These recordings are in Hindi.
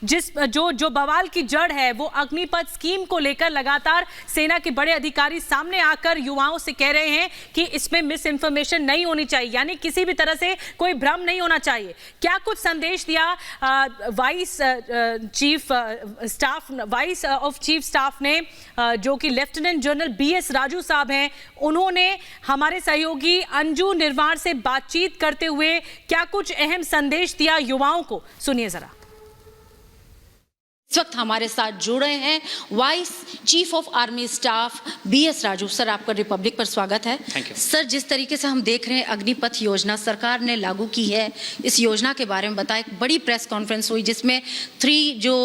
जो बवाल की जड़ है वो अग्निपथ स्कीम को लेकर लगातार सेना के बड़े अधिकारी सामने आकर युवाओं से कह रहे हैं कि इसमें मिस इन्फॉर्मेशन नहीं होनी चाहिए, यानी किसी भी तरह से कोई भ्रम नहीं होना चाहिए। क्या कुछ संदेश दिया वाइस ऑफ चीफ स्टाफ ने, जो कि लेफ्टिनेंट जनरल BS राजू साहब हैं, उन्होंने हमारे सहयोगी अंजू निर्वाण से बातचीत करते हुए क्या कुछ अहम संदेश दिया युवाओं को, सुनिए जरा। इस वक्त हमारे साथ जुड़े हैं vice chief of army staff BS Raju sir. आपका रिपब्लिक पर स्वागत है। सर, जिस तरीके से हम देख रहे हैं अग्निपथ योजना सरकार ने लागू की है, इस योजना के बारे में बताएं। एक बड़ी प्रेस कॉन्फ्रेंस हुई जिसमें 3 जो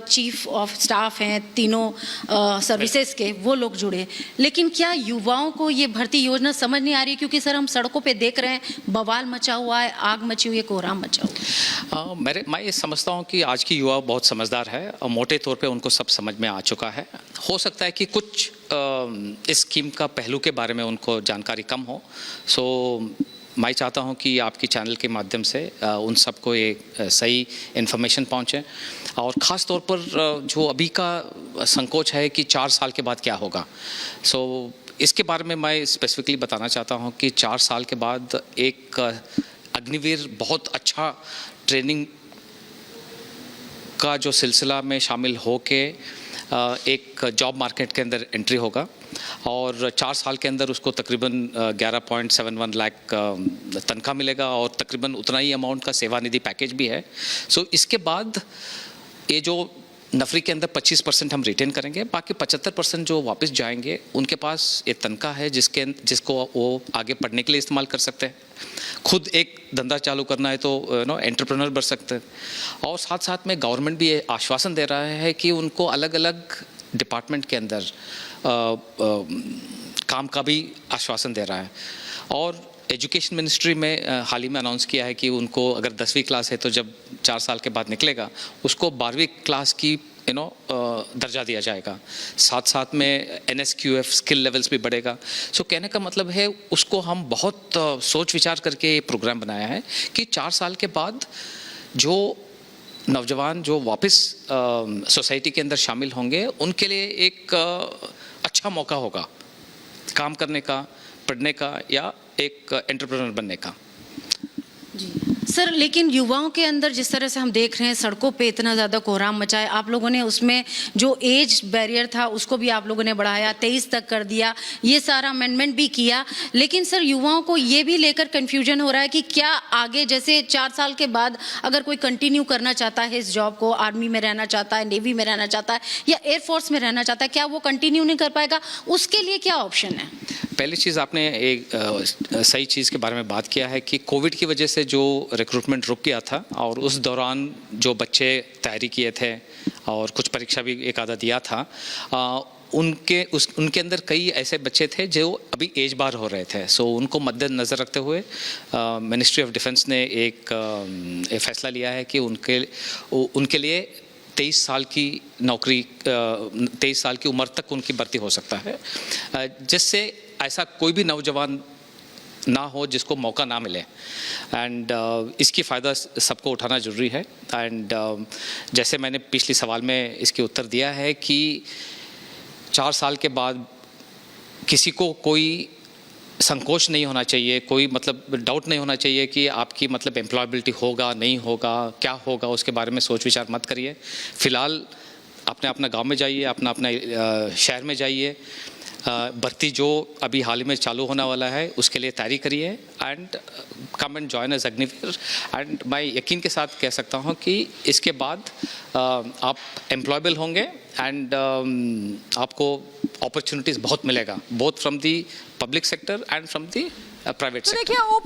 चीफ ऑफ स्टाफ हैं तीनों सर्विसेज के, वो लोग जुड़े। लेकिन क्या युवाओं को ये भर्ती योजना समझ नहीं आ रही? क्योंकि सर हम सड़कों पर देख रहे हैं, बवाल मचा हुआ है, आग मची हुई है, कोहराम मचा हुआ है। मैं ये समझता हूँ कि आज की युवा बहुत समझदार है और मोटे तौर पे उनको सब समझ में आ चुका है। हो सकता है कि कुछ इस स्कीम का पहलू के बारे में उनको जानकारी कम हो। सो मैं चाहता हूं कि आपकी चैनल के माध्यम से उन सबको एक सही इन्फॉर्मेशन पहुंचे, और ख़ास तौर पर जो अभी का संकोच है कि 4 साल के बाद क्या होगा। सो इसके बारे में मैं स्पेसिफिकली बताना चाहता हूं कि 4 साल के बाद एक अग्निवीर बहुत अच्छा ट्रेनिंग का जो सिलसिला में शामिल होके एक जॉब मार्केट के अंदर एंट्री होगा, और 4 साल के अंदर उसको तकरीबन 11.71 लाख तनख्वाह मिलेगा, और तकरीबन उतना ही अमाउंट का सेवानिधि पैकेज भी है। सो इसके बाद ये जो नफरी के अंदर 25% हम रिटेन करेंगे, बाकी 75% जो वापस जाएंगे उनके पास ये तनख्वाह है जिसको वो आगे पढ़ने के लिए इस्तेमाल कर सकते हैं। खुद एक धंधा चालू करना है तो एंटरप्रेन्योर बन सकते हैं। और साथ साथ में गवर्नमेंट भी ये आश्वासन दे रहा है कि उनको अलग अलग डिपार्टमेंट के अंदर काम का भी आश्वासन दे रहा है। और एजुकेशन मिनिस्ट्री में हाल ही में अनाउंस किया है कि उनको अगर 10वीं क्लास है तो जब 4 साल के बाद निकलेगा उसको 12वीं क्लास की दर्जा दिया जाएगा। साथ साथ में NSQF स्किल लेवल्स भी बढ़ेगा। सो कहने का मतलब है उसको हम बहुत सोच विचार करके ये प्रोग्राम बनाया है कि 4 साल के बाद जो नौजवान जो वापस सोसाइटी के अंदर शामिल होंगे उनके लिए एक अच्छा मौका होगा काम करने का, पढ़ने का, या एक एंटरप्रेन्योर बनने का। जी सर, लेकिन युवाओं के अंदर जिस तरह से हम देख रहे हैं सड़कों पे इतना ज़्यादा कोहराम मचा है, आप लोगों ने उसमें जो एज बैरियर था उसको भी आप लोगों ने बढ़ाया, 23 तक कर दिया, ये सारा अमेंडमेंट भी किया। लेकिन सर युवाओं को ये भी लेकर कन्फ्यूजन हो रहा है कि क्या आगे जैसे 4 साल के बाद अगर कोई कंटिन्यू करना चाहता है इस जॉब को, आर्मी में रहना चाहता है, नेवी में रहना चाहता है या एयरफोर्स में रहना चाहता है, क्या वो कंटिन्यू नहीं कर पाएगा? उसके लिए क्या ऑप्शन है? पहली चीज़ आपने एक सही चीज़ के बारे में बात किया है कि कोविड की वजह से जो रिक्रूटमेंट रुक गया था, और उस दौरान जो बच्चे तैयारी किए थे और कुछ परीक्षा भी एक आधा दिया था, उनके अंदर कई ऐसे बच्चे थे जो अभी एज बार हो रहे थे। सो उनको मद्देनज़र रखते हुए मिनिस्ट्री ऑफ डिफेंस ने एक फैसला लिया है कि उनके लिए 23 साल की नौकरी, 23 साल की उम्र तक उनकी भर्ती हो सकता है, जिससे ऐसा कोई भी नौजवान ना हो जिसको मौका ना मिले। एंड इसकी फ़ायदा सबको उठाना ज़रूरी है। एंड जैसे मैंने पिछले सवाल में इसके उत्तर दिया है कि 4 साल के बाद किसी को कोई संकोच नहीं होना चाहिए, कोई मतलब डाउट नहीं होना चाहिए कि आपकी मतलब एम्प्लॉयबिलिटी होगा नहीं होगा, क्या होगा, उसके बारे में सोच विचार मत करिए। फ़िलहाल अपना गांव में जाइए, अपना शहर में जाइए, भर्ती जो अभी हाल ही में चालू होने वाला है उसके लिए तैयारी करिए, and come and join as Agniveer. एंड मैं यकीन के साथ कह सकता हूं कि इसके बाद आप एम्प्लॉयबल होंगे, एंड आपको अपॉर्चुनिटीज़ बहुत मिलेगा, both from the public sector and from the private sector.